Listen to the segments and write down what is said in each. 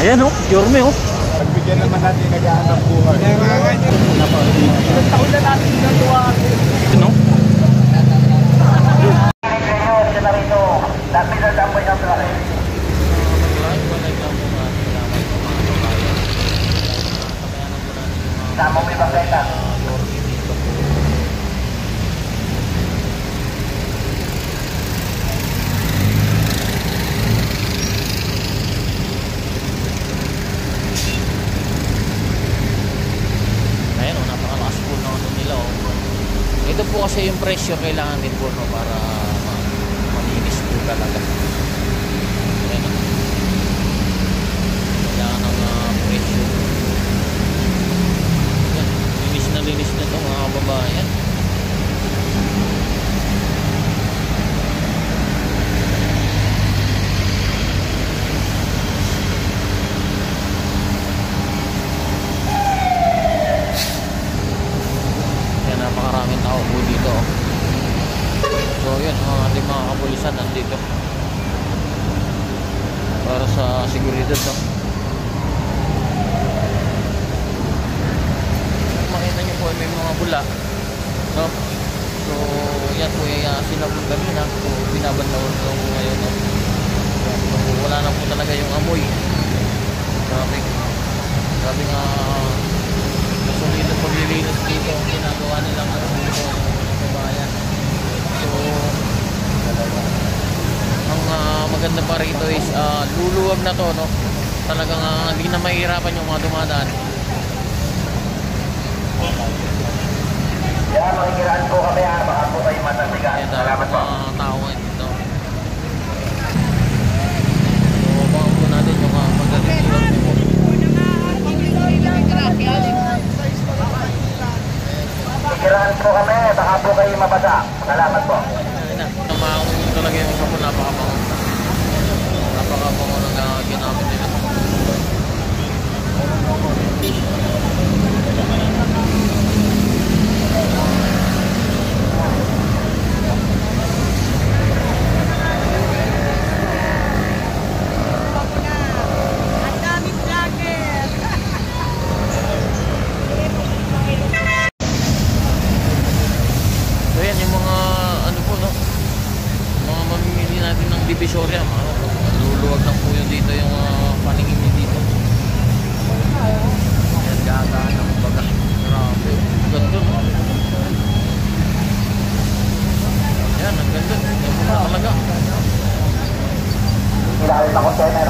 Ayan oh, Yorme oh. Pagbigyan naman natin nag-aanap buhay. Ilang taon na natin ginagawa. Ano? Tama mo yung bakita. Ayan oh, napakalakas po na ano nila oh. Ito po kasi yung pressure kailangan din po no, para malinis po talaga. Ayan oh. Kailangan ng pressure. Ayan, linis na ito mga kababayan. Napakaraming tao po dito oh. So yun, ating mga kapulisan nandito para sa seguridad no? Makita nyo po may mga bula no? So yan po sila po kanina. So binabanlaw po ngayon no? So wala na po talaga yung amoy. Grabe nga solidong paglilinis dito ang ginagawa nilang dito sa bayan. So ang maganda pa rito is luluwag na to no? Talagang hindi na mahihirapan yung mga dumadaan. Yan, makikiraan po kami ha. Baka po kayo matasigan. Salamat po. Tao ngayon dito. So baka po natin yung magaling po. Makikiraan po kami. Baka po kayo mabasa. Salamat po. Namakakong talaga yung sabon. Napakabango ng ginamit nila. Divisoria, luluwag lang po yun dito yung paningin nyo dito. Yan, gagaan ang baga. Grabe, ganda no? Yan, ang ganda. Yan po na talaga. Ilalim na container.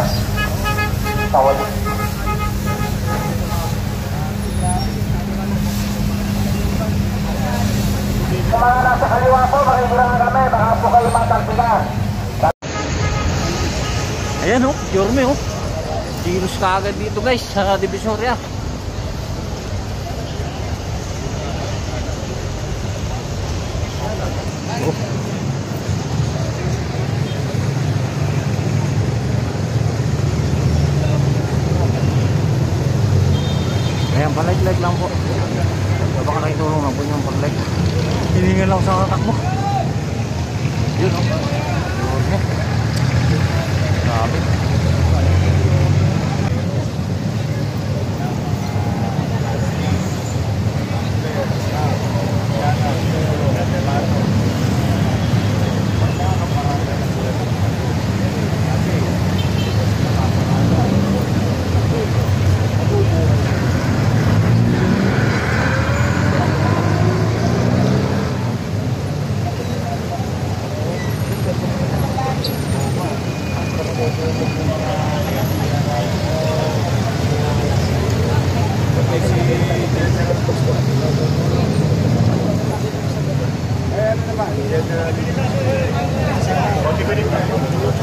Tawad. Sa mga nasa kaliwa po, makikiraan kami. Baka po kayo matagpigan. Ayan oh, Yorme oh. Kilos ka agad dito guys sa Divisoria. Oh. Ayan, palag-lag lang po. Baka nakitulong lang po yung palag. Hiningan lang sa katak mo. Yun oh. Yorme. Grabe.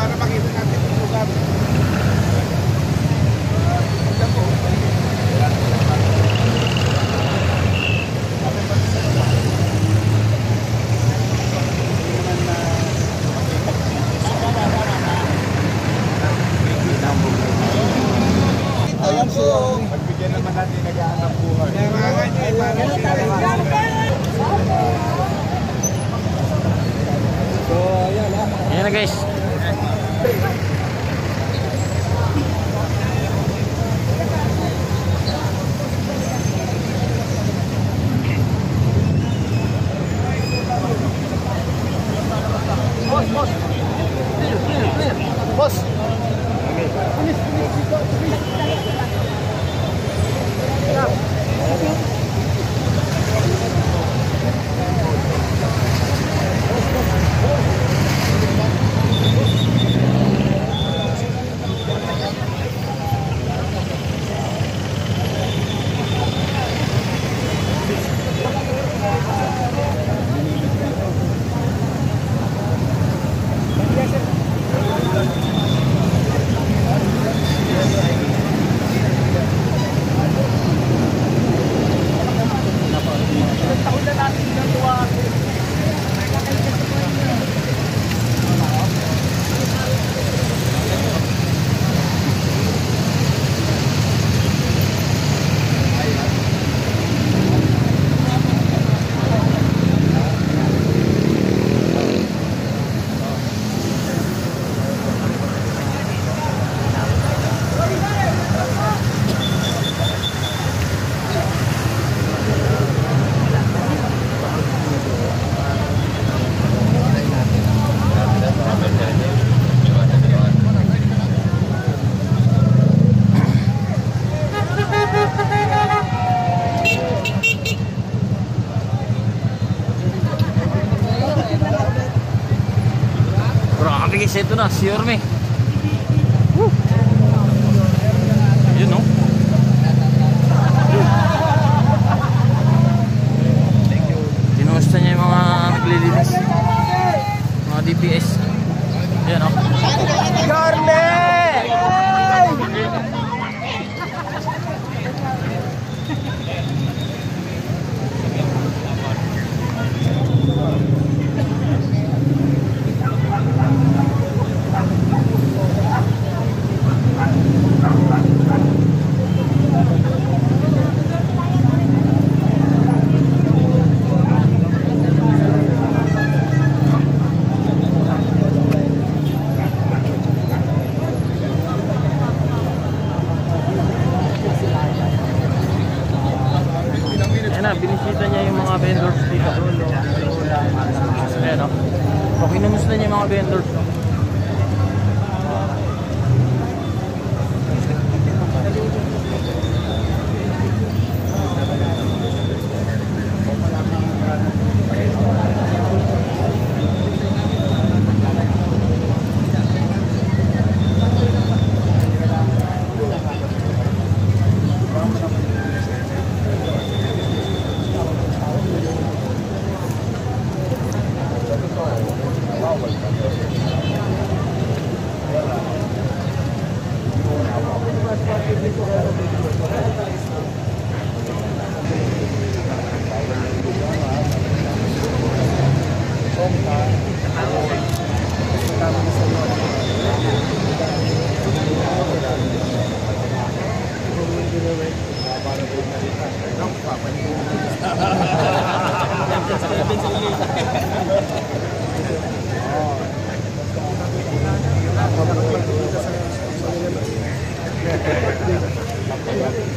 Para makita natin yung lugar. Pagbigyan naman natin nag-aanap buhay. Ayan na guys. Grabe guys, ito na, si Yorme. Yun no? Tinumusta niya yung mga naglilinis, mga DPS. Yan o. Yorme! Yan na, binisita niya yung mga vendors dito. Ayan o. Okay, namusta niya yung mga vendors.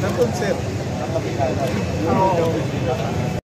Nandun, sir.